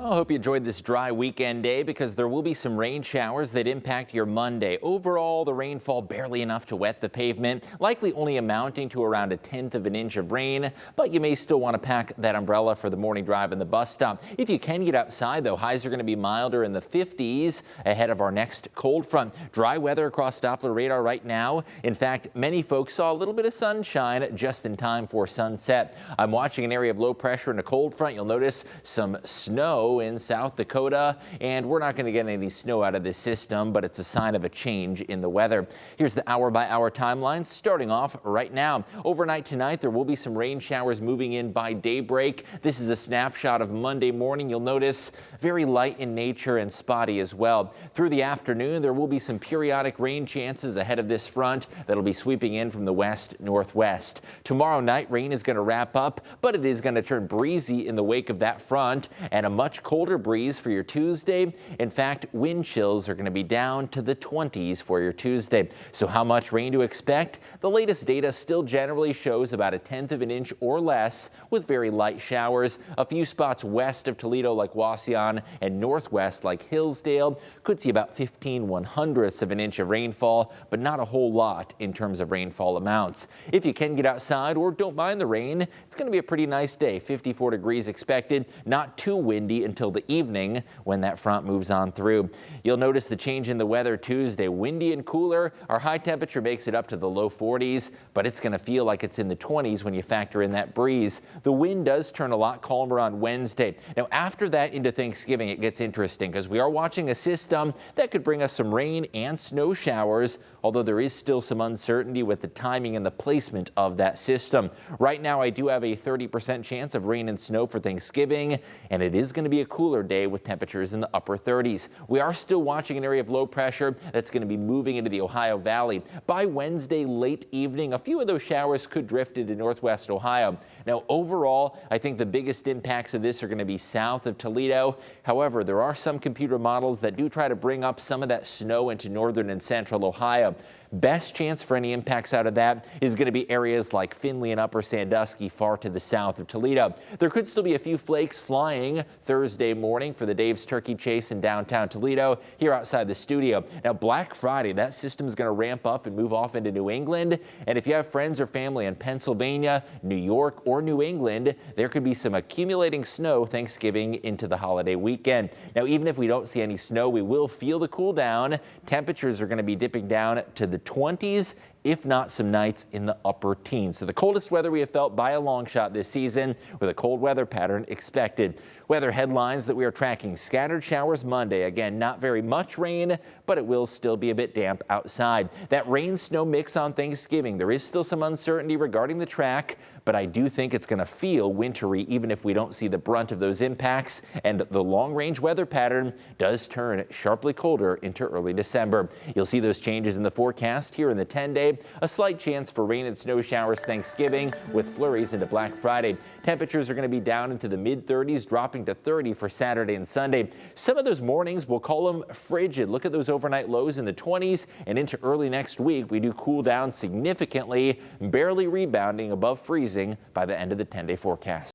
I hope you enjoyed this dry weekend day because there will be some rain showers that impact your Monday. Overall, the rainfall barely enough to wet the pavement, likely only amounting to around 1/10 of an inch of rain, but you may still want to pack that umbrella for the morning drive and the bus stop. If you can get outside, though, highs are going to be milder in the 50s ahead of our next cold front. Dry weather across Doppler radar right now. In fact, many folks saw a little bit of sunshine just in time for sunset. I'm watching an area of low pressure and a cold front. You'll notice some snow in South Dakota, and we're not going to get any snow out of this system, but it's a sign of a change in the weather. Here's the hour-by-hour timeline starting off right now. Overnight tonight, there will be some rain showers moving in by daybreak. This is a snapshot of Monday morning. You'll notice very light in nature and spotty as well. Through the afternoon, there will be some periodic rain chances ahead of this front that'll be sweeping in from the west-northwest. Tomorrow night, rain is going to wrap up, but it is going to turn breezy in the wake of that front and a much colder breeze for your Tuesday. In fact, wind chills are going to be down to the 20s for your Tuesday. So how much rain to expect? The latest data still generally shows about 1/10 of an inch or less with very light showers. A few spots west of Toledo like Wauseon and northwest like Hillsdale could see about 15/100ths of an inch of rainfall, but not a whole lot in terms of rainfall amounts. If you can get outside or don't mind the rain, it's going to be a pretty nice day. 54 degrees expected, not too windy until the evening when that front moves on through. You'll notice the change in the weather Tuesday. Windy and cooler. Our high temperature makes it up to the low 40s, but it's going to feel like it's in the 20s when you factor in that breeze. The wind does turn a lot calmer on Wednesday. Now, after that into Thanksgiving, it gets interesting because we are watching a system that could bring us some rain and snow showers, although there is still some uncertainty with the timing and the placement of that system. Right now, I do have a 30% chance of rain and snow for Thanksgiving, and it is going to be a cooler day with temperatures in the upper 30s. We are still watching an area of low pressure that's going to be moving into the Ohio Valley. By Wednesday late evening, a few of those showers could drift into northwest Ohio. Now, overall, I think the biggest impacts of this are going to be south of Toledo. However, there are some computer models that do try to bring up some of that snow into northern and central Ohio. Best chance for any impacts out of that is going to be areas like Findlay and Upper Sandusky far to the south of Toledo. There could still be a few flakes flying Thursday morning for the Dave's Turkey Chase in downtown Toledo here outside the studio. Now, Black Friday, that system is going to ramp up and move off into New England. And if you have friends or family in Pennsylvania, New York, or New England, there could be some accumulating snow Thanksgiving into the holiday weekend. Now, even if we don't see any snow, we will feel the cool down. Temperatures are going to be dipping down to the 20s, if not some nights in the upper teens. So the coldest weather we have felt by a long shot this season, with a cold weather pattern expected. Weather headlines that we are tracking: scattered showers Monday. Again, not very much rain, but it will still be a bit damp outside. That rain snow mix on Thanksgiving. There is still some uncertainty regarding the track, but I do think it's going to feel wintry even if we don't see the brunt of those impacts. And the long range weather pattern does turn sharply colder into early December. You'll see those changes in the forecast here in the 10-day. A slight chance for rain and snow showers Thanksgiving with flurries into Black Friday. Temperatures are going to be down into the mid-30s, dropping to 30 for Saturday and Sunday. Some of those mornings, we'll call them frigid. Look at those overnight lows in the 20s, and into early next week, we do cool down significantly, barely rebounding above freezing by the end of the 10-day forecast.